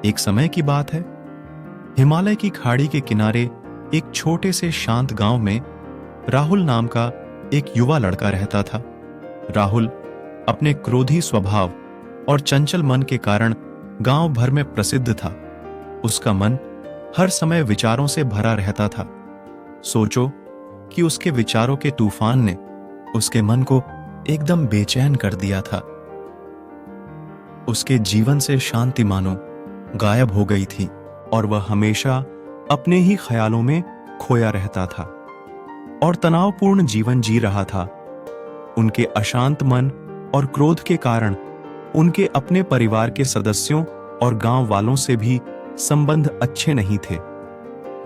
एक समय की बात है, हिमालय की खाड़ी के किनारे एक छोटे से शांत गांव में राहुल नाम का एक युवा लड़का रहता था। राहुल अपने क्रोधी स्वभाव और चंचल मन के कारण गांव भर में प्रसिद्ध था। उसका मन हर समय विचारों से भरा रहता था। सोचो कि उसके विचारों के तूफान ने उसके मन को एकदम बेचैन कर दिया था। उसके जीवन से शांति मानो गायब हो गई थी और वह हमेशा अपने ही ख्यालों में खोया रहता था और तनावपूर्ण जीवन जी रहा था। उनके अशांत मन और क्रोध के कारण उनके अपने परिवार के सदस्यों और गांव वालों से भी संबंध अच्छे नहीं थे,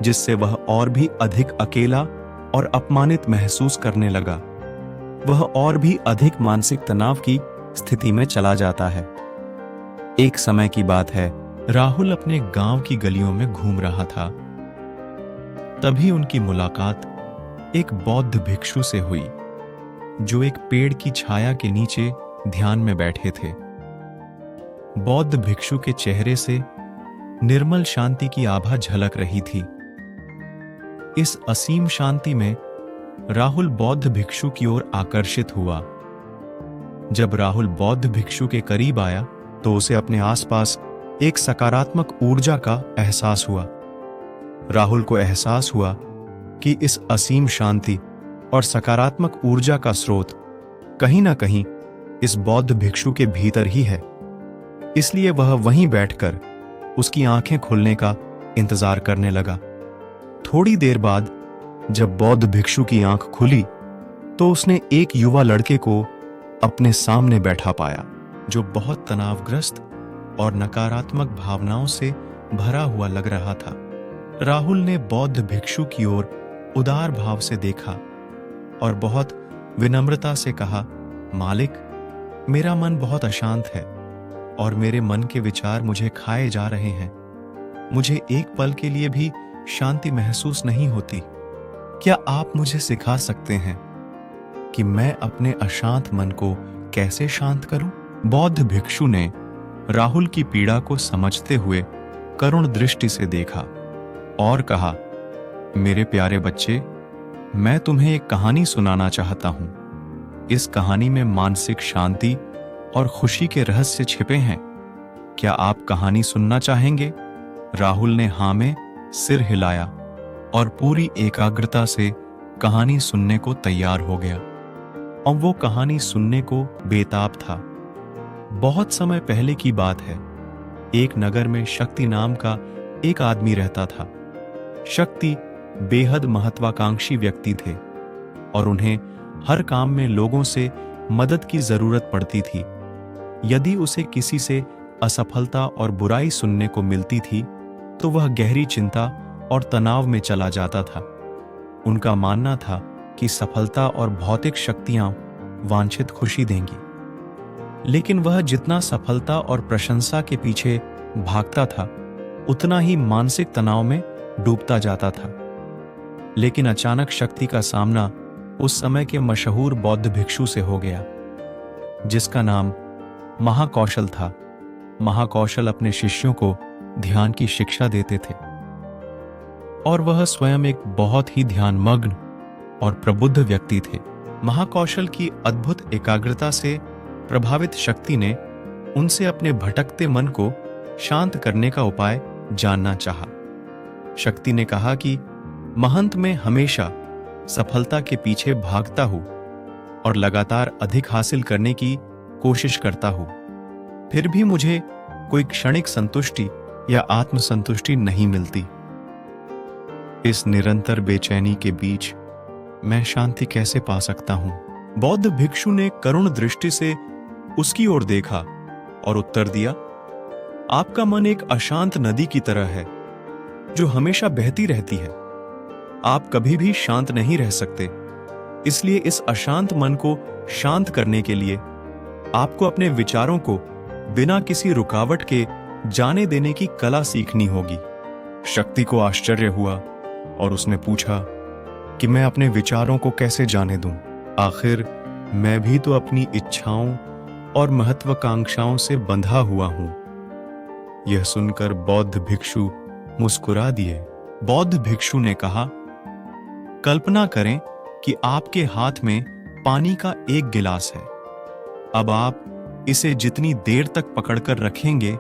जिससे वह और भी अधिक अकेला और अपमानित महसूस करने लगा। वह और भी अधिक मानसिक तनाव की स्थिति में चला जाता है। एक समय की बात है, राहुल अपने गांव की गलियों में घूम रहा था। तभी उनकी मुलाकात एक बौद्ध भिक्षु से हुई, जो एक पेड़ की छाया के नीचे ध्यान में बैठे थे। बौद्ध भिक्षु के चेहरे से निर्मल शांति की आभा झलक रही थी। इस असीम शांति में राहुल बौद्ध भिक्षु की ओर आकर्षित हुआ। जब राहुल बौद्ध भिक्षु के करीब आया तो उसे अपने आसपास एक सकारात्मक ऊर्जा का एहसास हुआ। राहुल को एहसास हुआ कि इस असीम शांति और सकारात्मक ऊर्जा का स्रोत कहीं ना कहीं इस बौद्ध भिक्षु के भीतर ही है। इसलिए वह वहीं बैठकर उसकी आंखें खुलने का इंतजार करने लगा। थोड़ी देर बाद जब बौद्ध भिक्षु की आंख खुली तो उसने एक युवा लड़के को अपने सामने बैठा पाया, जो बहुत तनावग्रस्त और नकारात्मक भावनाओं से भरा हुआ लग रहा था। राहुल ने बौद्ध भिक्षु की ओर उदार भाव से देखा और बहुत विनम्रता से कहा, मालिक, मेरा मन बहुत अशांत है और मेरे मन के विचार मुझे खाए जा रहे हैं। मुझे एक पल के लिए भी शांति महसूस नहीं होती। क्या आप मुझे सिखा सकते हैं कि मैं अपने अशांत मन को कैसे शांत करूं? बौद्ध भिक्षु ने राहुल की पीड़ा को समझते हुए करुण दृष्टि से देखा और कहा, मेरे प्यारे बच्चे, मैं तुम्हें एक कहानी सुनाना चाहता हूं। इस कहानी में मानसिक शांति और खुशी के रहस्य छिपे हैं। क्या आप कहानी सुनना चाहेंगे? राहुल ने हाँ में सिर हिलाया और पूरी एकाग्रता से कहानी सुनने को तैयार हो गया। और वो कहानी सुनने को बेताब था। बहुत समय पहले की बात है। एक नगर में शक्ति नाम का एक आदमी रहता था। शक्ति बेहद महत्वाकांक्षी व्यक्ति थे और उन्हें हर काम में लोगों से मदद की जरूरत पड़ती थी। यदि उसे किसी से असफलता और बुराई सुनने को मिलती थी तो वह गहरी चिंता और तनाव में चला जाता था। उनका मानना था कि सफलता और भौतिक शक्तियां वांछित खुशी देंगी, लेकिन वह जितना सफलता और प्रशंसा के पीछे भागता था उतना ही मानसिक तनाव में डूबता जाता था। लेकिन अचानक शक्ति का सामना उस समय के मशहूर बौद्ध भिक्षु से हो गया, जिसका नाम महाकौशल था। महाकौशल अपने शिष्यों को ध्यान की शिक्षा देते थे और वह स्वयं एक बहुत ही ध्यानमग्न और प्रबुद्ध व्यक्ति थे। महाकौशल की अद्भुत एकाग्रता से प्रभावित शक्ति ने उनसे अपने भटकते मन को शांत करने का उपाय जानना चाहा। शक्ति ने कहा कि महंत मैं हमेशा सफलता के पीछे भागता हूं और लगातार अधिक हासिल करने की कोशिश करता हूं, फिर भी मुझे कोई क्षणिक संतुष्टि या आत्मसंतुष्टि नहीं मिलती। इस निरंतर बेचैनी के बीच मैं शांति कैसे पा सकता हूं? बौद्ध भिक्षु ने करुण दृष्टि से उसकी ओर देखा और उत्तर दिया, आपका मन एक अशांत नदी की तरह है जो हमेशा बहती रहती है। आप कभी भी शांत नहीं रह सकते। इसलिए इस अशांत मन को शांत करने के लिए आपको अपने विचारों को बिना किसी रुकावट के जाने देने की कला सीखनी होगी। शक्ति को आश्चर्य हुआ और उसने पूछा कि मैं अपने विचारों को कैसे जाने दूं? आखिर मैं भी तो अपनी इच्छाओं और महत्वाकांक्षाओं से बंधा हुआ हूं। यह सुनकर बौद्ध भिक्षु मुस्कुरा दिए। बौद्ध भिक्षु ने कहा, कल्पना करें कि आपके हाथ में पानी का एक गिलास है। अब आप इसे जितनी देर तक पकड़कर रखेंगे,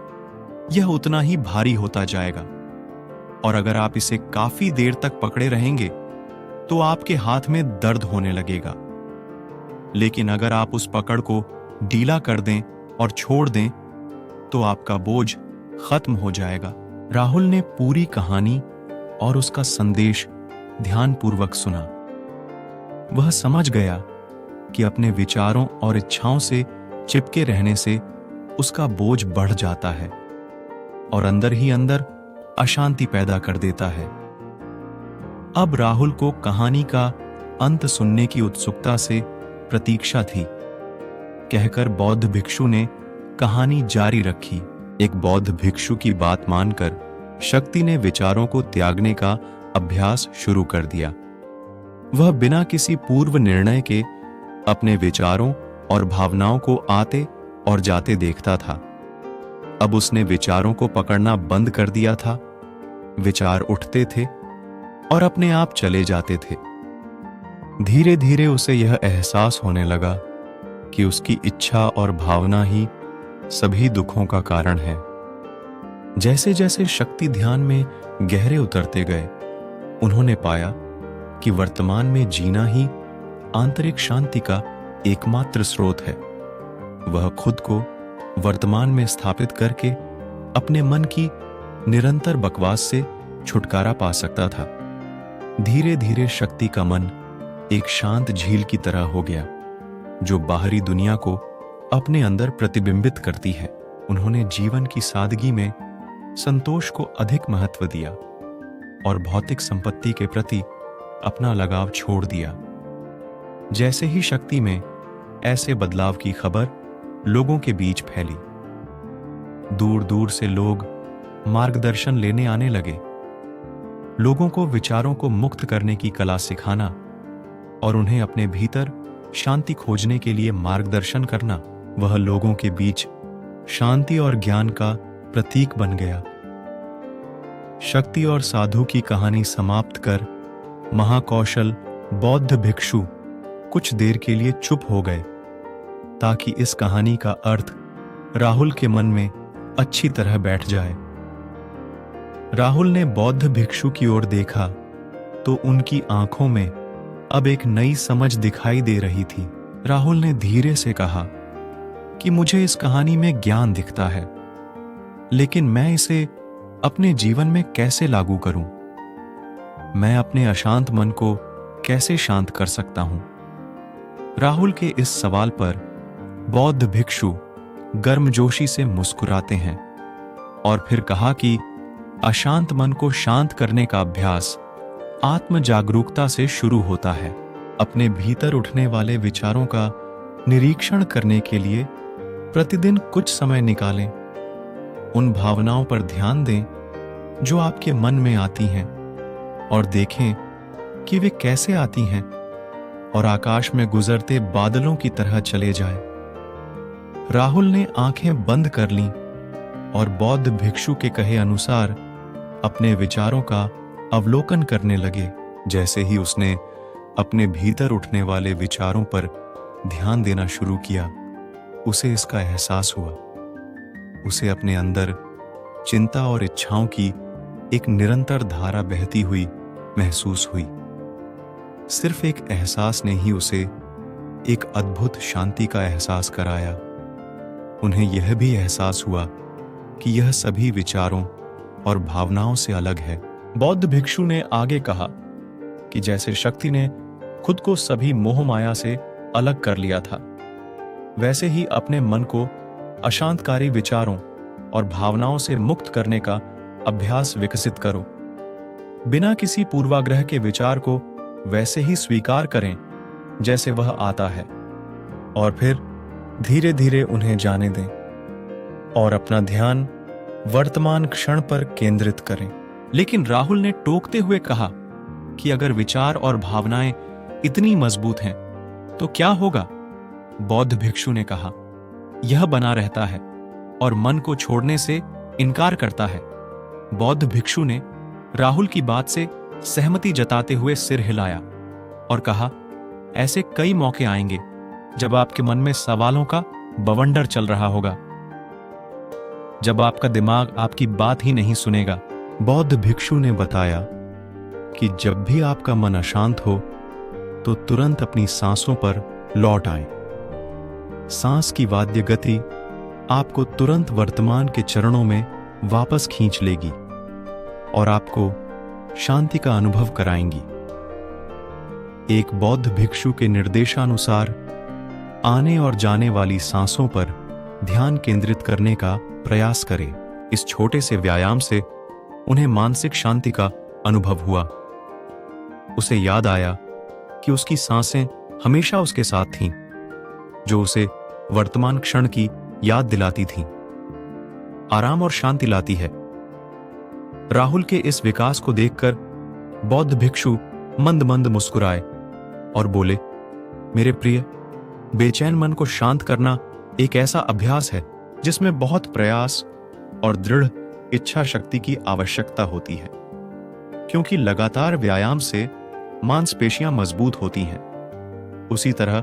यह उतना ही भारी होता जाएगा, और अगर आप इसे काफी देर तक पकड़े रहेंगे तो आपके हाथ में दर्द होने लगेगा। लेकिन अगर आप उस पकड़ को ढीला कर दें और छोड़ दें तो आपका बोझ खत्म हो जाएगा। राहुल ने पूरी कहानी और उसका संदेश ध्यानपूर्वक सुना। वह समझ गया कि अपने विचारों और इच्छाओं से चिपके रहने से उसका बोझ बढ़ जाता है और अंदर ही अंदर अशांति पैदा कर देता है। अब राहुल को कहानी का अंत सुनने की उत्सुकता से प्रतीक्षा थी। कहकर बौद्ध भिक्षु ने कहानी जारी रखी। एक बौद्ध भिक्षु की बात मानकर शक्ति ने विचारों को त्यागने का अभ्यास शुरू कर दिया। वह बिना किसी पूर्व निर्णय के अपने विचारों और भावनाओं को आते और जाते देखता था। अब उसने विचारों को पकड़ना बंद कर दिया था। विचार उठते थे और अपने आप चले जाते थे। धीरे धीरे उसे यह एहसास होने लगा कि उसकी इच्छा और भावना ही सभी दुखों का कारण है। जैसे जैसे शक्ति ध्यान में गहरे उतरते गए, उन्होंने पाया कि वर्तमान में जीना ही आंतरिक शांति का एकमात्र स्रोत है। वह खुद को वर्तमान में स्थापित करके अपने मन की निरंतर बकवास से छुटकारा पा सकता था। धीरे धीरे शक्ति का मन एक शांत झील की तरह हो गया, जो बाहरी दुनिया को अपने अंदर प्रतिबिंबित करती है। उन्होंने जीवन की सादगी में संतोष को अधिक महत्व दिया और भौतिक संपत्ति के प्रति अपना लगाव छोड़ दिया। जैसे ही शक्ति में ऐसे बदलाव की खबर लोगों के बीच फैली, दूर दूर से लोग मार्गदर्शन लेने आने लगे। लोगों को विचारों को मुक्त करने की कला सिखाना और उन्हें अपने भीतर शांति खोजने के लिए मार्गदर्शन करना, वह लोगों के बीच शांति और ज्ञान का प्रतीक बन गया। शक्ति और साधु की कहानी समाप्त कर महाकौशल बौद्ध भिक्षु कुछ देर के लिए चुप हो गए, ताकि इस कहानी का अर्थ राहुल के मन में अच्छी तरह बैठ जाए। राहुल ने बौद्ध भिक्षु की ओर देखा तो उनकी आंखों में अब एक नई समझ दिखाई दे रही थी। राहुल ने धीरे से कहा कि मुझे इस कहानी में ज्ञान दिखता है, लेकिन मैं इसे अपने जीवन में कैसे लागू करूं? मैं अपने अशांत मन को कैसे शांत कर सकता हूं? राहुल के इस सवाल पर बौद्ध भिक्षु गर्मजोशी से मुस्कुराते हैं और फिर कहा कि अशांत मन को शांत करने का अभ्यास आत्म जागरूकता से शुरू होता है। अपने भीतर उठने वाले विचारों का निरीक्षण करने के लिए प्रतिदिन कुछ समय निकालें। उन भावनाओं पर ध्यान दें जो आपके मन में आती हैं और देखें कि वे कैसे आती हैं और आकाश में गुजरते बादलों की तरह चले जाएं। राहुल ने आंखें बंद कर लीं और बौद्ध भिक्षु के कहे अनुसार अपने विचारों का अवलोकन करने लगे। जैसे ही उसने अपने भीतर उठने वाले विचारों पर ध्यान देना शुरू किया, उसे इसका एहसास हुआ। उसे अपने अंदर चिंता और इच्छाओं की एक निरंतर धारा बहती हुई महसूस हुई। सिर्फ एक एहसास ने ही उसे एक अद्भुत शांति का एहसास कराया। उन्हें यह भी एहसास हुआ कि यह सभी विचारों और भावनाओं से अलग है। बौद्ध भिक्षु ने आगे कहा कि जैसे शक्ति ने खुद को सभी मोह माया से अलग कर लिया था, वैसे ही अपने मन को अशांतकारी विचारों और भावनाओं से मुक्त करने का अभ्यास विकसित करो। बिना किसी पूर्वाग्रह के विचार को वैसे ही स्वीकार करें जैसे वह आता है, और फिर धीरे धीरे उन्हें जाने दें और अपना ध्यान वर्तमान क्षण पर केंद्रित करें। लेकिन राहुल ने टोकते हुए कहा कि अगर विचार और भावनाएं इतनी मजबूत हैं तो क्या होगा? बौद्ध भिक्षु ने कहा, यह बना रहता है और मन को छोड़ने से इनकार करता है। बौद्ध भिक्षु ने राहुल की बात से सहमति जताते हुए सिर हिलाया और कहा, ऐसे कई मौके आएंगे जब आपके मन में सवालों का बवंडर चल रहा होगा, जब आपका दिमाग आपकी बात ही नहीं सुनेगा। बौद्ध भिक्षु ने बताया कि जब भी आपका मन अशांत हो तो तुरंत अपनी सांसों पर लौट आए। सांस की वाद्य गति आपको तुरंत वर्तमान के चरणों में वापस खींच लेगी और आपको शांति का अनुभव कराएंगी। एक बौद्ध भिक्षु के निर्देशानुसार आने और जाने वाली सांसों पर ध्यान केंद्रित करने का प्रयास करें। इस छोटे से व्यायाम से उन्हें मानसिक शांति का अनुभव हुआ। उसे याद आया कि उसकी सांसें हमेशा उसके साथ थीं, जो उसे वर्तमान क्षण की याद दिलाती थीं, आराम और शांति लाती है। राहुल के इस विकास को देखकर बौद्ध भिक्षु मंद मंद मुस्कुराए और बोले, मेरे प्रिय, बेचैन मन को शांत करना एक ऐसा अभ्यास है जिसमें बहुत प्रयास और दृढ़ इच्छा शक्ति की आवश्यकता होती है, क्योंकि लगातार व्यायाम से मांसपेशियां मजबूत होती हैं। उसी तरह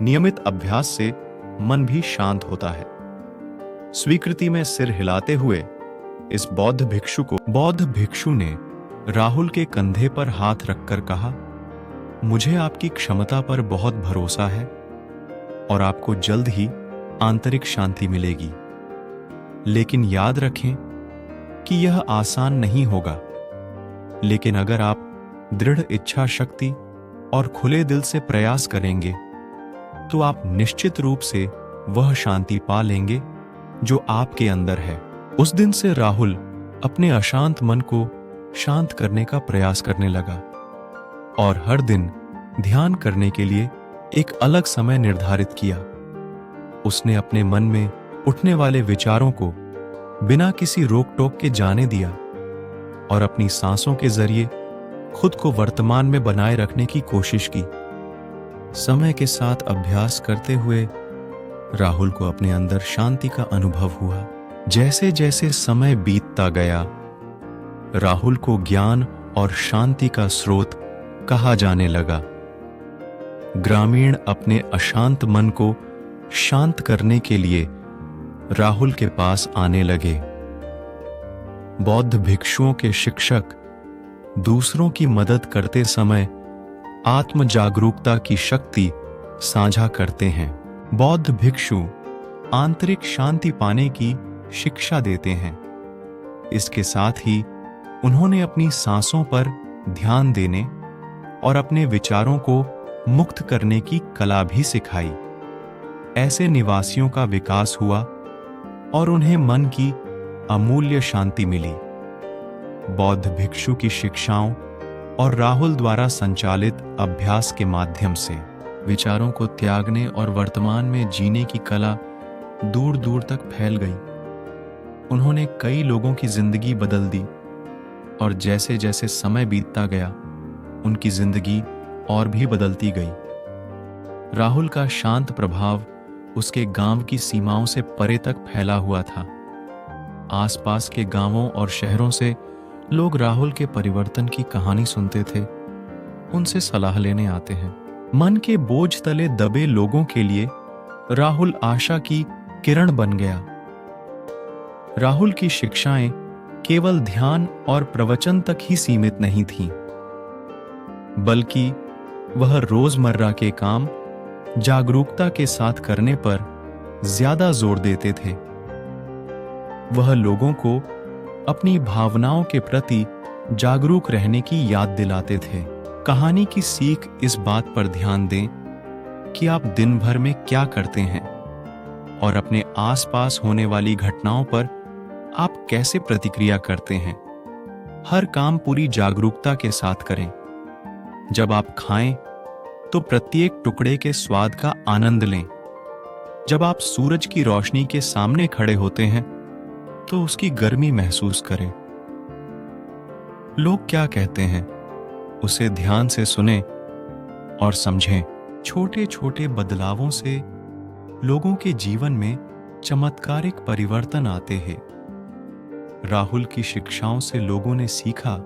नियमित अभ्यास से मन भी शांत होता है। स्वीकृति में सिर हिलाते हुए इस बौद्ध भिक्षु ने राहुल के कंधे पर हाथ रखकर कहा, मुझे आपकी क्षमता पर बहुत भरोसा है और आपको जल्द ही आंतरिक शांति मिलेगी। लेकिन याद रखें कि यह आसान नहीं होगा, लेकिन अगर आप दृढ़ इच्छा शक्ति और खुले दिल से प्रयास करेंगे तो आप निश्चित रूप से वह शांति पा लेंगे जो आपके अंदर है। उस दिन से राहुल अपने अशांत मन को शांत करने का प्रयास करने लगा और हर दिन ध्यान करने के लिए एक अलग समय निर्धारित किया। उसने अपने मन में उठने वाले विचारों को बिना किसी रोक टोक के जाने दिया और अपनी सांसों के जरिए खुद को वर्तमान में बनाए रखने की कोशिश की। समय के साथ अभ्यास करते हुए राहुल को अपने अंदर शांति का अनुभव हुआ। जैसे जैसे समय बीतता गया, राहुल को ज्ञान और शांति का स्रोत कहा जाने लगा। ग्रामीण अपने अशांत मन को शांत करने के लिए राहुल के पास आने लगे। बौद्ध भिक्षुओं के शिक्षक दूसरों की मदद करते समय आत्म जागरूकता की शक्ति साझा करते हैं। बौद्ध भिक्षु आंतरिक शांति पाने की शिक्षा देते हैं। इसके साथ ही उन्होंने अपनी सांसों पर ध्यान देने और अपने विचारों को मुक्त करने की कला भी सिखाई। ऐसे निवासियों का विकास हुआ और उन्हें मन की अमूल्य शांति मिली। बौद्ध भिक्षु की शिक्षाओं और राहुल द्वारा संचालित अभ्यास के माध्यम से विचारों को त्यागने और वर्तमान में जीने की कला दूर दूर तक फैल गई। उन्होंने कई लोगों की जिंदगी बदल दी और जैसे जैसे समय बीतता गया, उनकी जिंदगी और भी बदलती गई। राहुल का शांत प्रभाव उसके गांव की सीमाओं से परे तक फैला हुआ था। आसपास के गांवों और शहरों से लोग राहुल के परिवर्तन की कहानी सुनते थे, उनसे सलाह लेने आते हैं। मन के बोझ तले दबे लोगों के लिए राहुल आशा की किरण बन गया। राहुल की शिक्षाएं केवल ध्यान और प्रवचन तक ही सीमित नहीं थीं, बल्कि वह रोजमर्रा के काम जागरूकता के साथ करने पर ज्यादा जोर देते थे। वह लोगों को अपनी भावनाओं के प्रति जागरूक रहने की याद दिलाते थे। कहानी की सीख इस बात पर ध्यान दें कि आप दिन भर में क्या करते हैं और अपने आसपास होने वाली घटनाओं पर आप कैसे प्रतिक्रिया करते हैं। हर काम पूरी जागरूकता के साथ करें। जब आप खाएं तो प्रत्येक टुकड़े के स्वाद का आनंद लें। जब आप सूरज की रोशनी के सामने खड़े होते हैं तो उसकी गर्मी महसूस करें। लोग क्या कहते हैं उसे ध्यान से सुनें और समझें। छोटे छोटे बदलावों से लोगों के जीवन में चमत्कारिक परिवर्तन आते हैं। राहुल की शिक्षाओं से लोगों ने सीखा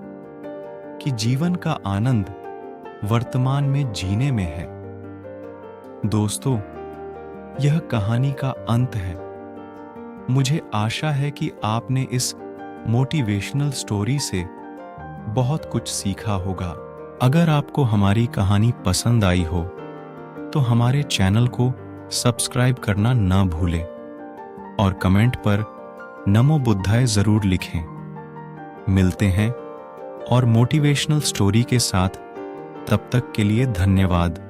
कि जीवन का आनंद वर्तमान में जीने में है। दोस्तों, यह कहानी का अंत है। मुझे आशा है कि आपने इस मोटिवेशनल स्टोरी से बहुत कुछ सीखा होगा। अगर आपको हमारी कहानी पसंद आई हो तो हमारे चैनल को सब्सक्राइब करना ना भूलें और कमेंट पर नमो बुद्धाय जरूर लिखें। मिलते हैं और मोटिवेशनल स्टोरी के साथ। तब तक के लिए धन्यवाद।